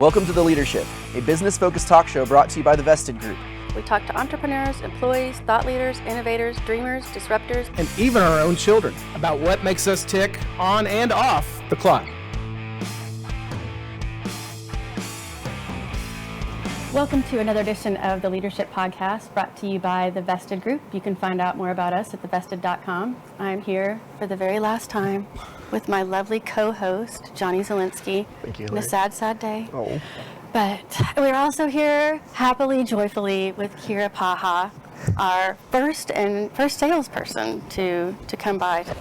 Welcome to The Leadership, a business-focused talk show brought to you by the Vested Group. We talk to entrepreneurs, employees, thought leaders, innovators, dreamers, disruptors, and even our own children about what makes us tick on and off the clock. Welcome to another edition of the Leadership Podcast brought to you by the Vested Group. You can find out more about us at thevested.com. I'm here for the very last time with my lovely co-host, Johnny Zielinski. Thank you, on a Larry. sad day. Oh. But we're also here happily, joyfully with Kira Pachall, our first salesperson to come by to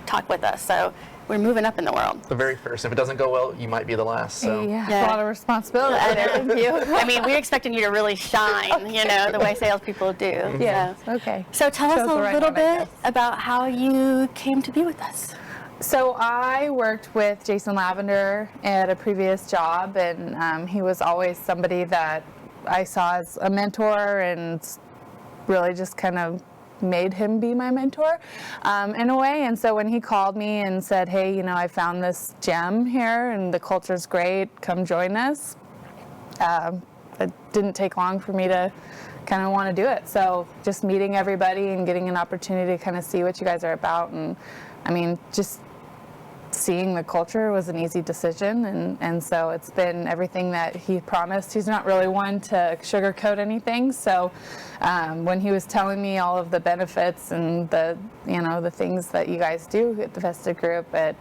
talk with us. So we're moving up in the world. The very first. If it doesn't go well, you might be the last. So. Yeah. A lot of responsibility. Thank you. I mean, we're expecting you to really shine, the way salespeople do. Yeah. So, Okay. so tell us Chose a the right little one, I bit about how you came to be with us. So I worked with Jason Lavender at a previous job, and he was always somebody that I saw as a mentor, and really just kind of made him be my mentor in a way. And so when he called me and said, hey, I found this gem here and the culture's great, come join us, it didn't take long for me to kind of want to do it. So just meeting everybody and getting an opportunity to kind of see what you guys are about, and I mean, just seeing the culture was an easy decision, and so it's been everything that he promised. He's not really one to sugarcoat anything, so when he was telling me all of the benefits and the things that you guys do at the Vested Group, it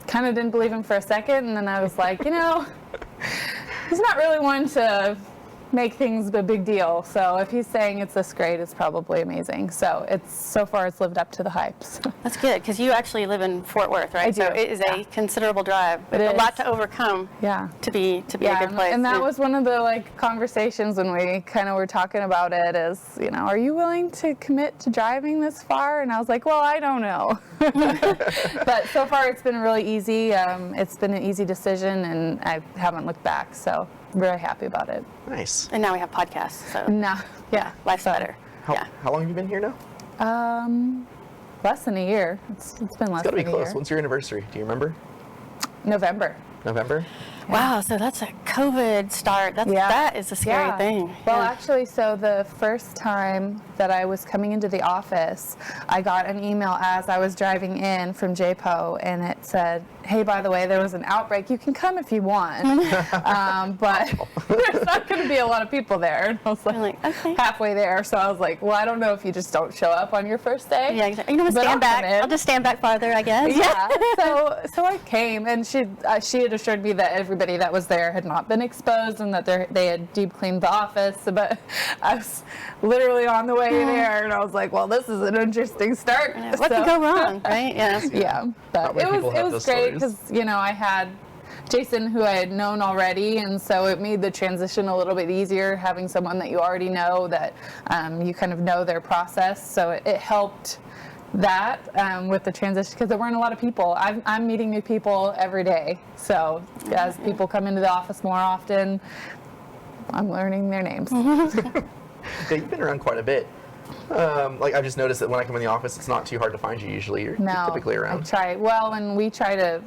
kind of didn't believe him for a second, and then I was like, he's not really one to make things a big deal, so if he's saying it's this great, it's probably amazing. So so far it's lived up to the hype. So. That's good, because you actually live in Fort Worth, right? I do. So it is a considerable drive, but It a is. lot to overcome. Yeah. To be a good place. And that was one of the conversations when we kind of were talking about it is, are you willing to commit to driving this far? And I was like, well, I don't know. But so far it's been really easy. It's been an easy decision, and I haven't looked back. So I'm very happy about it. Nice. And now we have podcasts, so No, yeah. life's better. How long have you been here now? Less than a year. It's been less It's got to than be a close. year. When's your anniversary? Do you remember? November. November? Wow, so that's a COVID start. That is a scary thing. Well, Yeah. actually, so the first time that I was coming into the office, I got an email as I was driving in from JPO, and it said, hey, by the way, there was an outbreak. You can come if you want, but there's not going to be a lot of people there. And I was like okay. halfway there, so I was like, well, I don't know if you just don't show up on your first day. Yeah, exactly. But stand I'll back. come in. I'll just stand back farther, I guess. Yeah. So I came, and she had assured me that everybody that was there had not been exposed, and that they had deep cleaned the office. But I was literally on the way there, and I was like, well, this is an interesting start. What could go wrong, right? Yeah. Yeah, but many it people have was those great stories. because I had Jason, who I had known already, and so it made the transition a little bit easier having someone that you already know, that you kind of know their process. So it helped that with the transition, because there weren't a lot of people. I'm meeting new people every day, so as people come into the office more often, I'm learning their names. Yeah, you've been around quite a bit. I've just noticed that when I come in the office, it's not too hard to find you usually. You're typically I around. try. Well, and we try to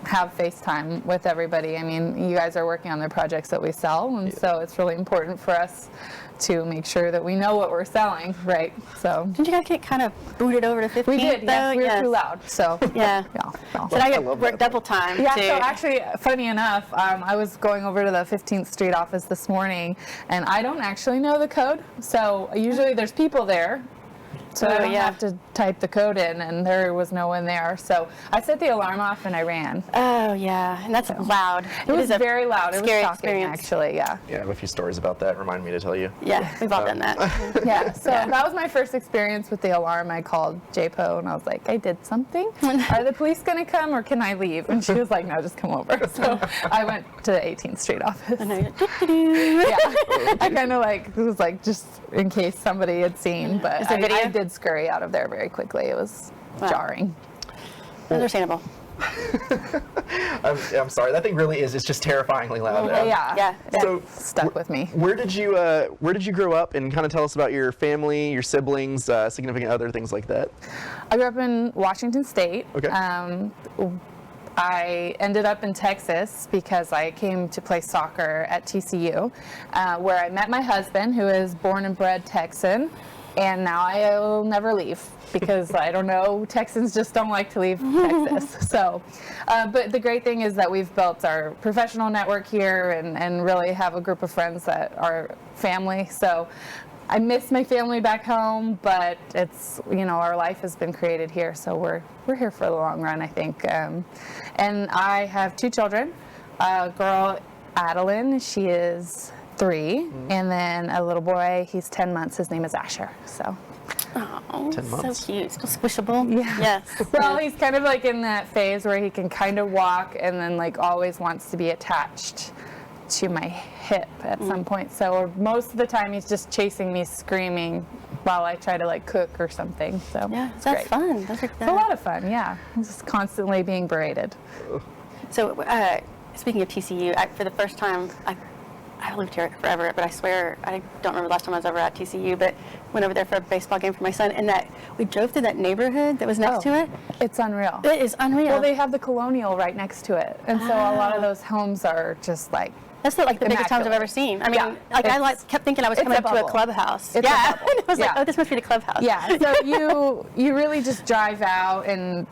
have FaceTime with everybody. I mean, you guys are working on the projects that we sell, and so it's really important for us to make sure that we know what we're selling, right? So Didn't you guys get kind of booted over to 15th? we did. Yes, though? we were too loud. So Yeah. no. So now you work double time. Yeah, too. so actually, funny enough, I was going over to the 15th Street office this morning, and I don't actually know the code. So usually there's people there, so I don't have to type the code in, and there was no one there. So I set the alarm off and I ran. Oh, yeah, and that's loud. It was is a very loud. It was scary shocking, experience. actually, yeah. Yeah, I have a few stories about that. Remind me to tell you. Yeah, we've all done that. Yeah, so that was my first experience with the alarm. I called JPO and I was like, I did something. Are the police going to come or can I leave? And she was like, no, just come over. So I went to the 18th Street office. And then you're Yeah, I kind of it was just in case somebody had seen, but Is there video? I did scurry out of there very quickly. It was jarring. understandable. I'm sorry. That thing really is. It's just terrifyingly loud. Yeah. So Stuck with me. Where did you grow up, and kind of tell us about your family, your siblings, significant other, things like that? I grew up in Washington State. Okay. I ended up in Texas because I came to play soccer at TCU, where I met my husband, who is born and bred Texan, and now I will never leave because I don't know, Texans just don't like to leave Texas. So, but the great thing is that we've built our professional network here and really have a group of friends that are family. So I miss my family back home, but it's, our life has been created here, so we're here for the long run, I think. And I have 2 children. A girl, Adeline, she is 3, and then a little boy, he's 10 months. His name is Asher. So. Oh, 10 months. So cute. Still squishable. Yeah. Yes. Well, he's kind of like in that phase where he can kind of walk and then like always wants to be attached to my hip at some point. So most of the time he's just chasing me, screaming while I try to like cook or something. So Yeah, it's that's great. fun. Those are It's a lot of fun, yeah. Just constantly being berated. So, speaking of TCU, for the first time, I've lived here forever, but I swear I don't remember the last time I was ever at TCU, but went over there for a baseball game for my son, and that we drove through that neighborhood that was next to it. It's unreal. It is unreal. Well, they have the Colonial right next to it, and so a lot of those homes are just like That's the biggest homes I've ever immaculate. seen. I mean, Yeah, I kept thinking I was it's coming a up to a bubble. clubhouse. It's a yeah, bubble. I was like, Yeah. oh, this must be the clubhouse. Yeah, so you really just drive out, and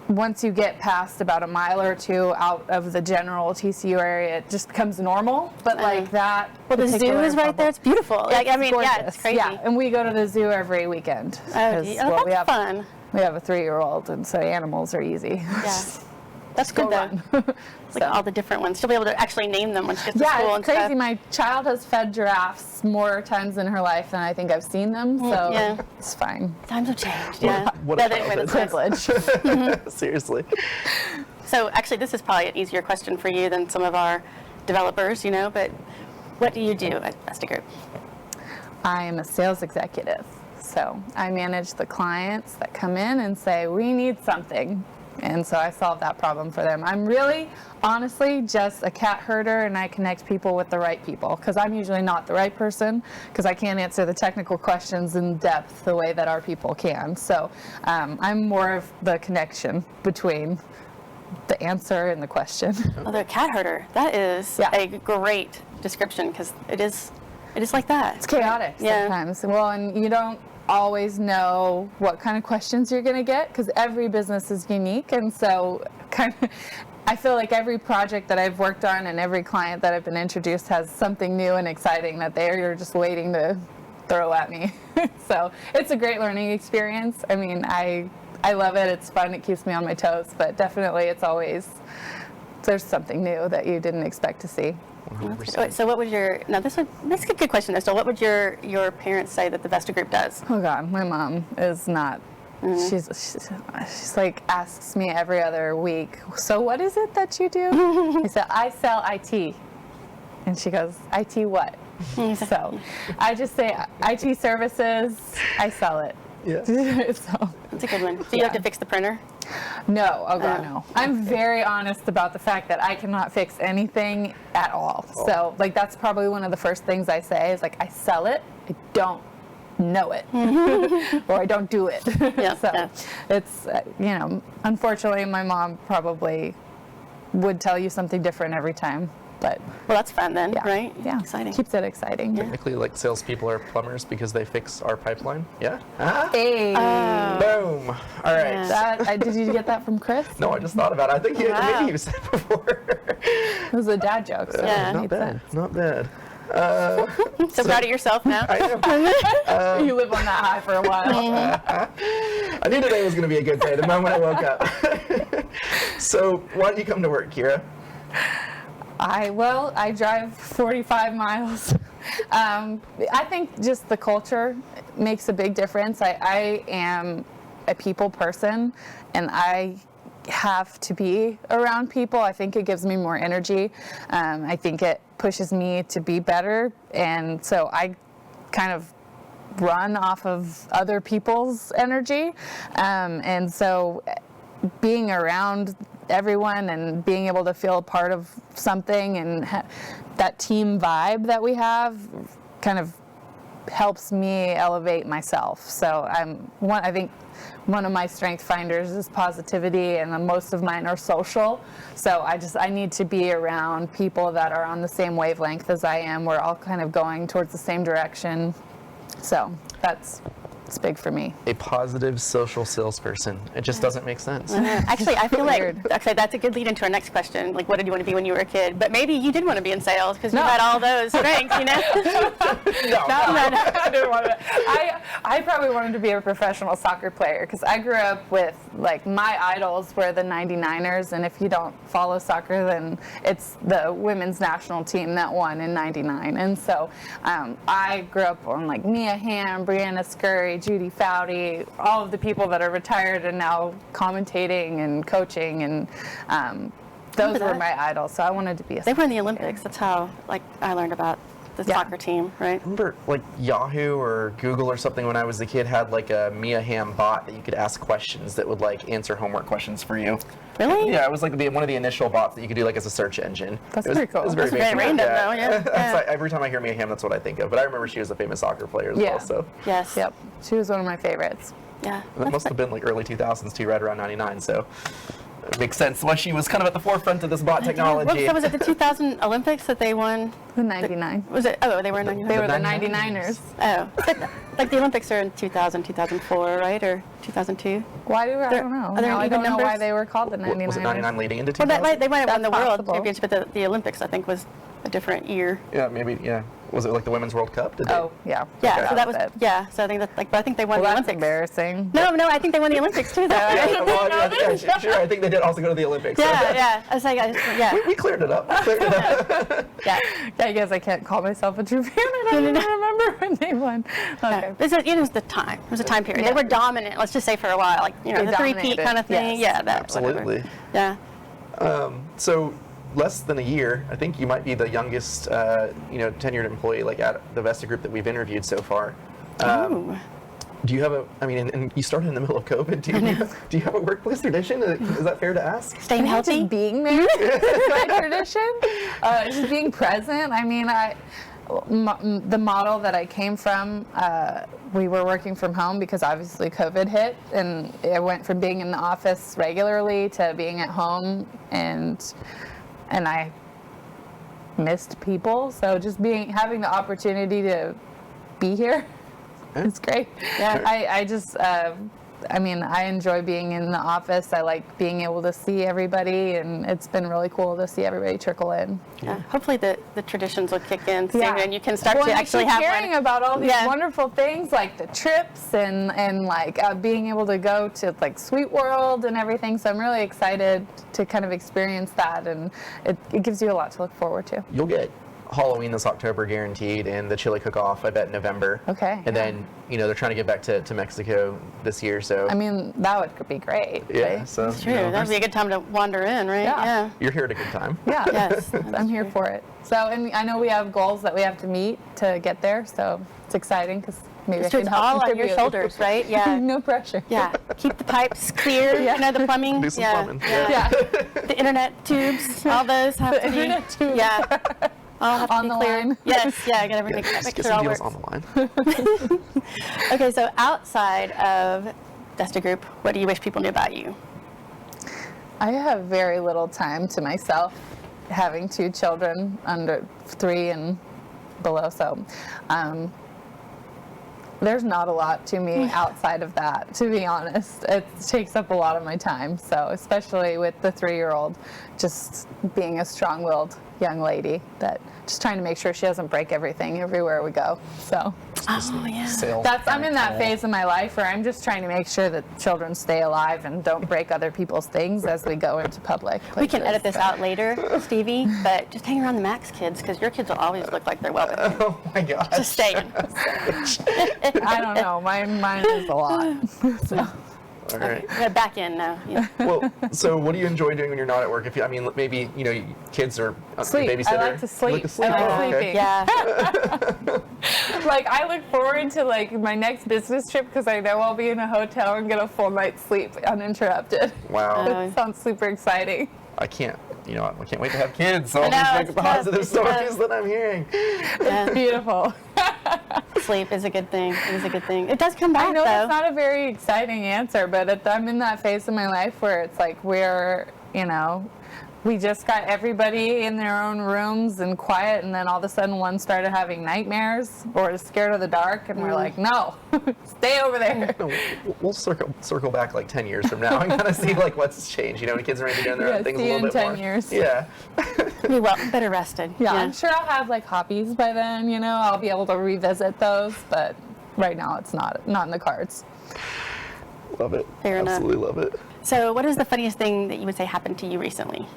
once you get past about a mile or 2 out of the general TCU area, it just becomes normal. But like that, Well, the zoo particular is right bubble, there. It's beautiful. it's Yeah, gorgeous. it's crazy. Yeah, and we go to the zoo every weekend. Oh, 'cause, gee. Oh, well, that's fun. We have a 3-year-old, and so animals are easy. Yeah. That's good, Go though. run. Like all the different ones. She'll be able to actually name them when she gets to school Yeah, and it's crazy. stuff. My child has fed giraffes more times in her life than I think I've seen them, so yeah. it's fine. Times have changed. Yeah. What a Yeah, anyway, childhood. that's nice. Privilege. Seriously. So actually, this is probably an easier question for you than some of our developers, but what do you do at Vesta Group? I'm a sales executive, so I manage the clients that come in and say, we need something. And so I solve that problem for them. I'm really, honestly, just a cat herder, and I connect people with the right people, because I'm usually not the right person, because I can't answer the technical questions in depth the way that our people can. So I'm more of the connection between the answer and the question. Oh, they're a cat herder. That is Yeah. a great description because it is like that. It's chaotic Yeah. sometimes. Well, and you don't always know what kind of questions you're going to get, because every business is unique, and so I feel like every project that I've worked on and every client that I've been introduced has something new and exciting that they're just waiting to throw at me. So it's a great learning experience. I mean, I love it. It's fun. It keeps me on my toes, but definitely there's something new that you didn't expect to see. 100%. Wait, so what would that's a good question though. So what would your parents say that the Vesta Group does? Oh God, my mom is not. She's like asks me every other week. So what is it that you do? I said I sell IT, and she goes, IT what? So I just say IT services. I sell it. Yeah. So That's a good one. So you have to fix the printer? no, oh God, no. I'm very honest about the fact that I cannot fix anything at all. So like that's probably one of the first things I say is like I sell it. I don't know it or I don't do it. Yeah, So yeah. it's unfortunately my mom probably would tell you something different every time, but Well, that's fun then, yeah, right? yeah, Exciting. keeps it exciting. Technically, like salespeople are plumbers because they fix our pipeline. Yeah. Ah, Hey, boom. All right. Yeah. did you get that from Chris? No, I just thought about it. I think Wow. maybe you said it before. It was a dad joke. So Yeah. it Not made bad. sense. Not bad. So proud of yourself now? I am. You live on that high for a while. I knew today was going to be a good day the moment I woke up. So, why do you come to work, Kira? I drive 45 miles. I think just the culture makes a big difference. I am a people person, and I have to be around people. I think it gives me more energy. I think it pushes me to be better, and so I kind of run off of other people's energy. And so being around everyone and being able to feel a part of something and that team vibe that we have kind of helps me elevate myself. So I think one of my strength finders is positivity, and most of mine are social. So I need to be around people that are on the same wavelength as I am. We're all kind of going towards the same direction. So it's big for me. A positive social salesperson. It just doesn't make sense. Actually, I feel like Weird. actually that's a good lead into our next question. Like, what did you want to be when you were a kid? But maybe you did want to be in sales because you had all those strengths, you know? No, I didn't want to. I probably wanted to be a professional soccer player because I grew up with, like, my idols were the 99ers, and if you don't follow soccer, then it's the women's national team that won in 99. And so I grew up on, like, Mia Hamm, Brianna Scurry, Judy Foudy, all of the people that are retired and now commentating and coaching, and those were my idols. So I wanted to be a They were in the Olympics. That's how, like, I learned about the soccer team, right? Remember, like, Yahoo or Google or something when I was a kid had, like, a Mia Hamm bot that you could ask questions that would, like, answer homework questions for you. Really? Yeah, it was like one of the initial bots that you could do, like, as a search engine. That's It was, pretty cool. It was very That's very basic. random, though, yeah. That's like, every time I hear Mia Hamm, that's what I think of. But I remember she was a famous soccer player as well. So Yes. Yep, she was one of my favorites. Yeah. that must have been like early 2000s too, right around 99. So it makes sense why she was kind of at the forefront of this bot technology. So was it the 2000 Olympics that they won? The 99. Was it? Oh, they were in 99. They were the 99ers. 99ers. Oh, but, like, the Olympics are in 2000, 2004, right, or 2002? Why do I don't know? Are there No, I even don't know why numbers? they were called the 99ers. Was it 99 leading into Well, 2000? they might have won the That's World possible. Championship, but the Olympics, I think, was a different year. Yeah, maybe. Yeah. Was it like the Women's World Cup? Did they? Oh, yeah. Yeah, Okay. so that was it. yeah. So I think that, like, but I think they won Well, the that's Olympics. embarrassing. No, I think they won the Olympics too, though. Yeah, Right? well, yeah, sure. I think they did also go to the Olympics. Yeah. I was like, yeah. We cleared it up. Yeah. I guess I can't call myself a true fan. I don't even remember when they won. Okay. It was the time. It was a time period. Yeah. They were dominant. Let's just say for a while, like, you know, They the three-peat dominated. kind of thing. Yes. Yeah, that Absolutely. Whatever. Yeah. So less than a year, I think you might be the youngest, tenured employee like at the Vesta Group that we've interviewed so far. Ooh. Do you have and you started in the middle of COVID. Do you have a workplace tradition? Is that fair to ask? Staying healthy. Just being there is my tradition. Just being present. I mean, the model that I came from, we were working from home because obviously COVID hit, and I went from being in the office regularly to being at home, and I missed people. So just having the opportunity to be here, it's great. Yeah. I enjoy being in the office. I like being able to see everybody, and it's been really cool to see everybody trickle in. Yeah. Hopefully the traditions will kick in soon, Yeah. and you can start Well, to and actually keep have hearing one. about all these Yeah. wonderful things like the trips and like being able to go to like Sweet World and everything. So I'm really excited to kind of experience that, and it gives you a lot to look forward to. You'll get Halloween this October guaranteed, and the chili cook-off I bet in November. Okay, And yeah. then they're trying to get back to Mexico this year, so I mean, that would be great. yeah. right? So True. That would be a good time to wander in, right? Yeah. you're here at a good time. Yeah. Yes. I'm here for it. So, and I know we have goals that we have to meet to get there, so it's exciting because maybe So I it's can help all on your contribute. shoulders, right? Yeah. No pressure. Yeah. Keep the pipes clear. Yeah. The plumbing. Do some yeah. plumbing. Yeah. Yeah. The internet tubes. All those have The to be. internet tubes. Yeah. All have On to be the clear. line. Yes. Yeah. Get everything. Just Make get sure it some all deals works. on the line. Okay. So outside of Vesta Group, what do you wish people knew about you? I have very little time to myself, having 2 children under 3 and below, so there's not a lot to me outside of that, to be honest. It takes up a lot of my time, so especially with the 3-year-old, just being a strong-willed young lady that just trying to make sure she doesn't break everything everywhere we go. So Oh yeah. Sales I'm in that funnel. phase of my life where I'm just trying to make sure that children stay alive and don't break other people's things as we go into public We can places. edit this out later, Stevie, but just hang around the Max kids because your kids will always look like they're well behaved. Oh my gosh. Just saying. I don't know. Mine is a lot. So. All right. We're back in now. Yeah. Well, so what do you enjoy doing when you're not at work? Maybe kids or Sleep. babysitter. I like to sleep. You like to sleep. I like Oh, okay. sleeping. Yeah. Like, I look forward to like my next business trip because I know I'll be in a hotel and get a full night's sleep uninterrupted. Wow. It sounds super exciting. I can't wait to have kids. So all I know, these it's big positive tough. stories that I'm hearing. Yeah. Beautiful. Sleep is a good thing. It is a good thing. It does come back, I know though. that's not a very exciting answer, but I'm in that phase of my life where it's like we just got everybody in their own rooms and quiet, and then all of a sudden one started having nightmares or is scared of the dark, and we're like, no, stay over there. No, we'll circle back like 10 years from now and kind of see like what's changed. When kids are maybe doing their own things a see little in bit 10 more. years. Yeah. Be better rested. Yeah, I'm sure I'll have like hobbies by then, I'll be able to revisit those, but right now it's not in the cards. Love it. Fair enough. Absolutely love it. So what is the funniest thing that you would say happened to you recently?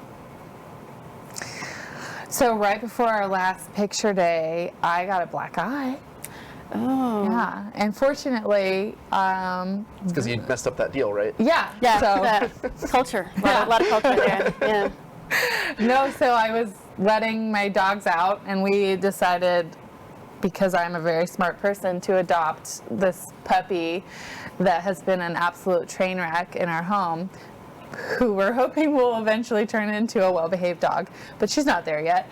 So right before our last picture day, I got a black eye. Oh. Yeah, and fortunately, It's because you messed up that deal, right? yeah. Yeah, So culture. A lot of culture there. Yeah. no, so I was letting my dogs out, and we decided, because I'm a very smart person, to adopt this puppy that has been an absolute train wreck in our home, who we're hoping will eventually turn into a well-behaved dog, but she's not there yet.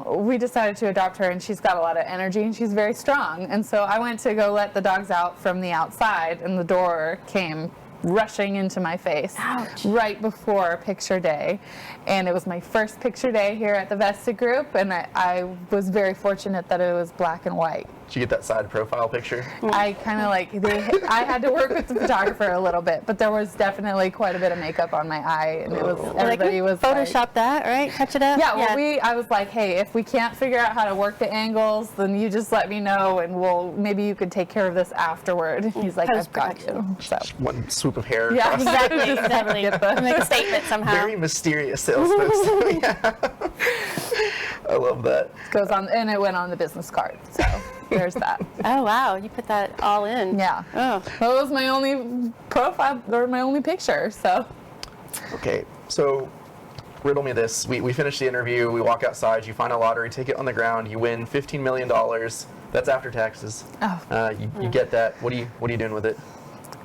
We decided to adopt her, and she's got a lot of energy, and she's very strong. And so I went to go let the dogs out from the outside, and the door came rushing into my face. Ouch. Right before picture day. And it was my first picture day here at the Vested Group, and I was very fortunate that it was black and white. Did you get that side profile picture? I kind of I had to work with the photographer a little bit, but there was definitely quite a bit of makeup on my eye, and it was everybody was Photoshop that, right? Touch it up. Yeah, well, I was like, hey, if we can't figure out how to work the angles, then you just let me know, and maybe you could take care of this afterward. He's like, I've got you. So. One swoop of hair. Yeah, across. Exactly. Just have to get the- Make a statement somehow. Very mysterious sales folks. Yeah. I love that. Goes on, and it went on the business card. So there's that. Oh wow, you put that all in. Yeah. Oh. That was my only profile, or my only picture. So. Okay, so riddle me this. We finish the interview, we walk outside, you find a lottery ticket on the ground, you win $15 million. That's after taxes. Oh. You get that. What are you doing with it?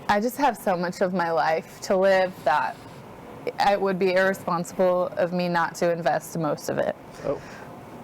I just have so much of my life to live that it would be irresponsible of me not to invest most of it. Oh,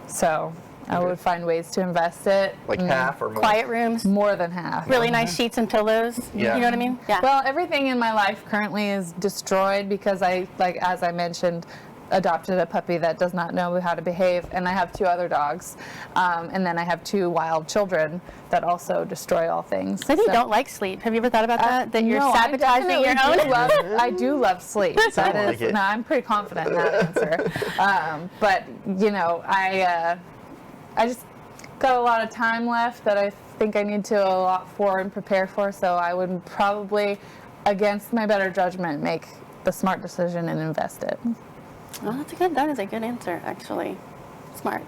So I Okay. would find ways to invest it. like half or more? Quiet rooms. More than half. Really nice sheets and pillows. Yeah. You know what I mean? Yeah. Well, everything in my life currently is destroyed because as I mentioned, adopted a puppy that does not know how to behave, and I have 2 other dogs, and then I have 2 wild children that also destroy all things. Maybe you So- don't like sleep. Have you ever thought about that? That you're No, I sabotaging your definitely own? do I do love sleep. Sound like it. No, I'm pretty confident in that answer. But I just got a lot of time left that I think I need to a lot for and prepare for. So I would probably, against my better judgment, make the smart decision and invest it. Oh, that is a good answer, actually. Smart.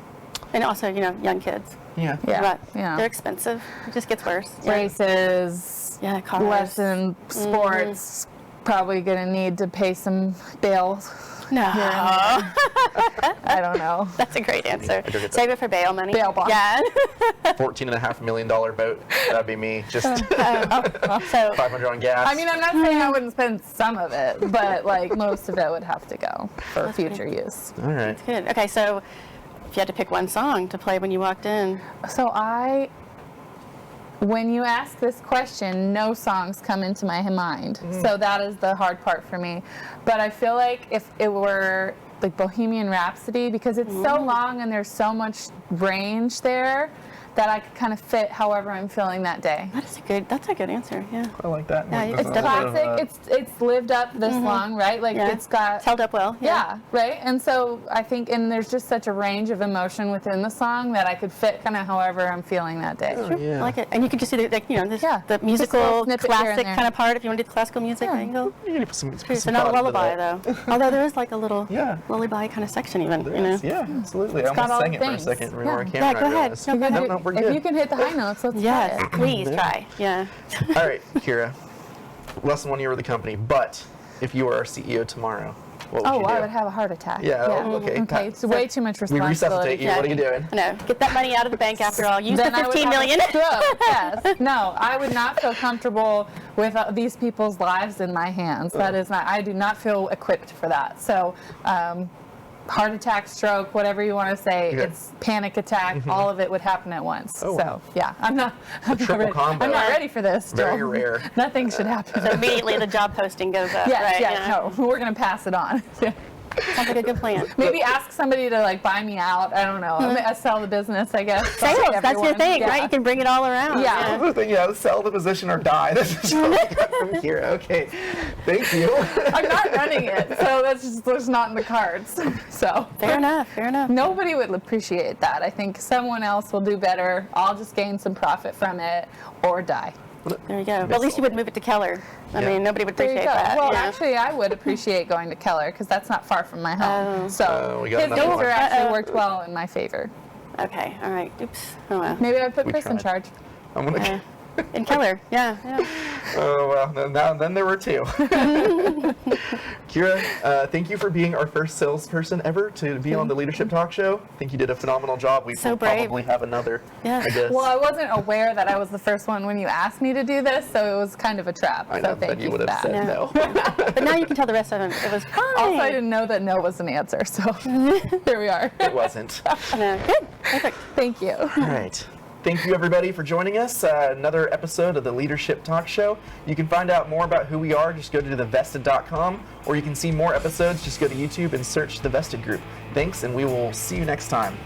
And also, young kids. Yeah. Yeah, But yeah. they're expensive. It just gets worse. Yeah. Races, Yeah, cars. lesson, sports. Probably gonna need to pay some bail. No. I don't know. That's a great answer. I do get that. Save it for bail money. Bail bond. Yeah. $14.5 million boat. That'd be me. Just So, 500 on gas. I mean, I'm not saying I wouldn't spend some of it, but like most of it would have to go for future use. all right. good. Okay, so if you had to pick one song to play when you walked in, So when you ask this question, no songs come into my mind. So that is the hard part for me. But I feel like if it were like Bohemian Rhapsody, because it's so long and there's so much range there, that I could kind of fit however I'm feeling that day. that's a good answer. Yeah. I like that. Yeah, There's it's a little bit of, Classic. It's lived up this long, right? Like Yeah. it's got It's held up well. Yeah, right. And so I think, and there's just such a range of emotion within the song that I could fit kind of however I'm feeling that day. Sure. yeah. I like it. And you could just do the Yeah. the Just a little musical snippet here and classic there. kind of part if you want to do the classical music Yeah. angle. You need to put some So not a thought into lullaby that. though. Although there is like a little Yeah. lullaby kind of section even. There is. Yeah, absolutely. I got almost all sang the it for a things. second. Yeah. Our Yeah, camera go ahead. realized. No, go ahead. No, we're If good. you can hit the high notes, let's Yes, try it. please try. Yeah. All right, Kira. Less than 1 year with the company, but if you were our CEO tomorrow, what would you do? I would have a heart attack. Yeah, okay. Okay, it's way too much We responsibility. resuscitate you. What are you doing? No, get that money out of the bank after all. Use Then the I would 15 have a million. stroke, yes. No, I would not feel comfortable with these people's lives in my hands. That is not. I do not feel equipped for that. So, heart attack, stroke, whatever you want to say. Yeah. It's panic attack. All of it would happen at once. Oh, So wow. yeah, I'm not triple combo. I'm not ready for this. Very Joel. rare. Nothing should happen. So immediately the job posting goes up, Yes, right? yeah, no, we're gonna pass it on. Sounds like a good plan. Maybe ask somebody to like buy me out. I don't know. I'm gonna sell the business, I guess. Sales, that's your Everyone. thing, Yeah. right? You can bring it all around. Yeah. That's the thing, yeah, sell the position or die. That's just what I got from here. Okay, thank you. I'm not running it, so that's not in the cards. So Fair enough, fair enough. nobody would appreciate that. I think someone else will do better. I'll just gain some profit from it or die. There you go. Well, at least you would move it to Keller. I Yeah. mean, nobody would There you appreciate go. that. Well, yeah. actually, I would appreciate going to Keller because that's not far from my home. Oh. So we got his another one. answer actually worked well in my favor. Okay, all right. Oops. Oh, well. Maybe I put We Chris in tried. charge. I'm gonna. Yeah. In Keller, yeah. Oh well, then there were two. Kira, thank you for being our first salesperson ever to be on the Leadership Talk Show. I think you did a phenomenal job. We So will brave. probably have another. Yeah. I guess. Well, I wasn't aware that I was the first one when you asked me to do this, so it was kind of a trap. I know, So thank then you you would for have that. said Yeah. no. But now you can tell the rest of them it was fine. Also, I didn't know that no was an answer, so there we are. It wasn't. No, good. Perfect. Thank you. All right. Thank you, everybody, for joining us. Another episode of the Leadership Talk Show. You can find out more about who we are. Just go to thevested.com, or you can see more episodes. Just go to YouTube and search The Vested Group. Thanks, and we will see you next time.